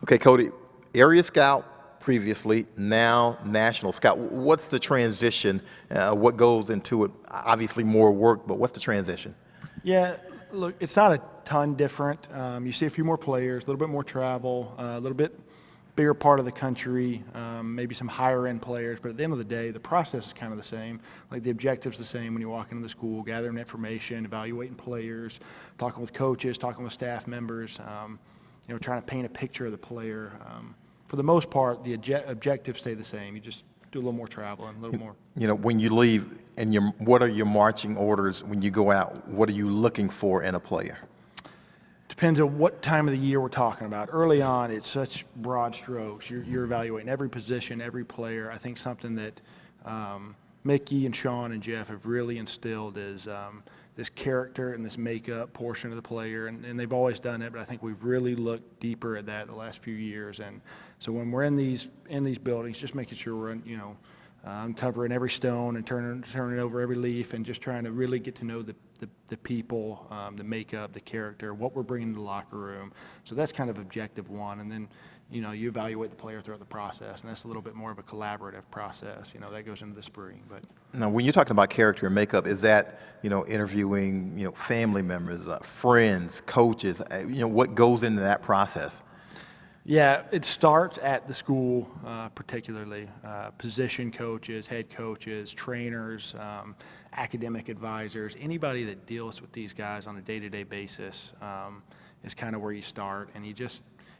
Okay, Cody, area scout previously, now national scout. What's the transition? What goes into it? Obviously more work, but what's the transition? Yeah, look, it's not a ton different. You see a few more players, a little bit more travel, a little bit bigger part of the country, maybe some higher end players, but at the end of the day, the process is kind of the same. Like the objective's the same when you walk into the school, gathering information, evaluating players, talking with coaches, talking with staff members, trying to paint a picture of the player. For the most part, the objectives stay the same. You just do a little more traveling, a little more. When you leave, and what are your marching orders when you go out? What are you looking for in a player? Depends on what time of the year we're talking about. Early on, it's such broad strokes. You're evaluating every position, every player. I think something that Mickey and Sean and Jeff have really instilled is this character and this makeup portion of the player, and they've always done it, but I think we've really looked deeper at that the last few years. And so when we're in these buildings, just making sure we're uncovering every stone and turning over every leaf and just trying to really get to know the people, the makeup, the character, what we're bringing to the locker room. So that's kind of objective one. And then, you evaluate the player throughout the process, and that's a little bit more of a collaborative process. That goes into the spring. But now, when you're talking about character and makeup, is that, interviewing, family members, friends, coaches, what goes into that process? Yeah, it starts at the school, particularly position coaches, head coaches, trainers, academic advisors, anybody that deals with these guys on a day-to-day basis is kind of where you start. And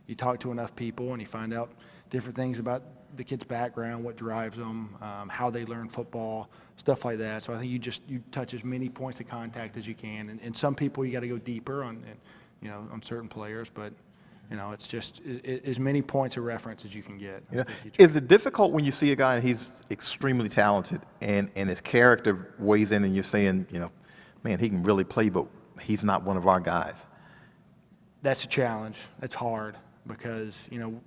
you talk to enough people and you find out different things about the kid's background, what drives them, how they learn football, stuff like that. So I think you touch as many points of contact as you can. And some people you got to go deeper on certain players, but it's just as many points of reference as you can get. Is it difficult when you see a guy and he's extremely talented and his character weighs in and you're saying, man, he can really play, but he's not one of our guys? That's a challenge. That's hard because,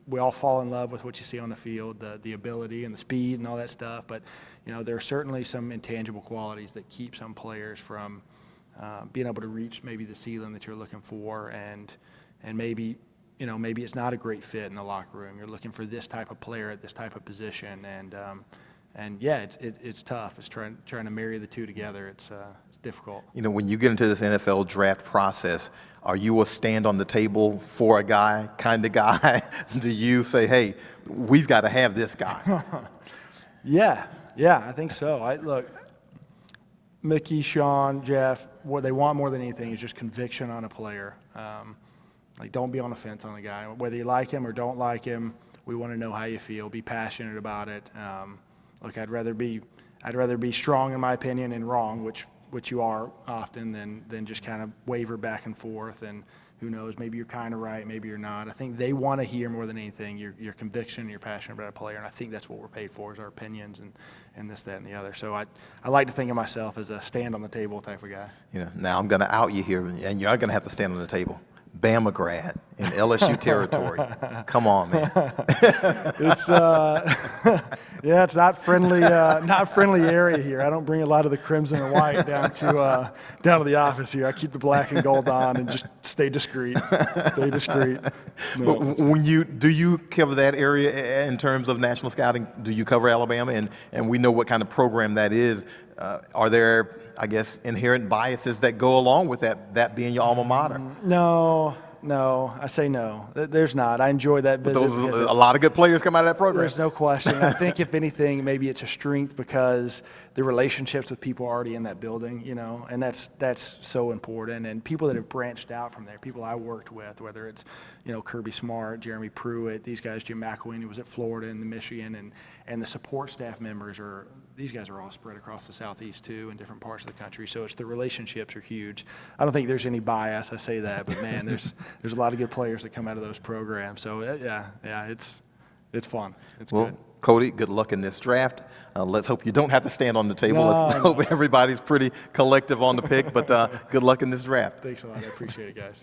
we all fall in love with what you see on the field, the ability and the speed and all that stuff. But, there are certainly some intangible qualities that keep some players from being able to reach maybe the ceiling that you're looking for, and maybe it's not a great fit in the locker room. You're looking for this type of player at this type of position, and yeah, it's tough. It's trying to marry the two together. It's difficult. When you get into this NFL draft process, are you a stand on the table for a guy kind of guy? Do you say, hey, we've got to have this guy? Yeah, I think so. Look, Mickey, Sean, Jeff, what they want more than anything is just conviction on a player. Don't be on the fence on the guy. Whether you like him or don't like him, we want to know how you feel. Be passionate about it. Look, I'd rather be strong in my opinion and wrong, which you are often, than just kind of waver back and forth. And who knows, maybe you're kind of right, maybe you're not. I think they want to hear more than anything your conviction, your passion about a player, and I think that's what we're paid for, is our opinions and this, that, and the other. So I like to think of myself as a stand on the table type of guy. Now I'm going to out you here, and you're going to have to stand on the table. Bama grad in LSU territory. Come on, man. It's it's not friendly area here. I don't bring a lot of the crimson and white down to the office here. I keep the black and gold on and just stay discreet. Stay discreet. No. But do you cover that area in terms of national scouting? Do you cover Alabama? And we know what kind of program that is. Are there, I guess, inherent biases that go along with that being your alma mater? No, I say no. There's not. I enjoy that visit. A lot of good players come out of that program. There's no question. I think if anything, maybe it's a strength because the relationships with people already in that building, and that's so important. And people that have branched out from there, people I worked with, whether it's, Kirby Smart, Jeremy Pruitt, these guys, Jim McElwain, who was at Florida and Michigan, and the support staff members these guys are all spread across the Southeast too, in different parts of the country. So the relationships are huge. I don't think there's any bias. I say that, but man, there's a lot of good players that come out of those programs. So yeah, it's fun. It's good. Cody, good luck in this draft. Let's hope you don't have to stand on the table. No. Hope everybody's pretty collective on the pick, but good luck in this draft. Thanks a lot. I appreciate it, guys.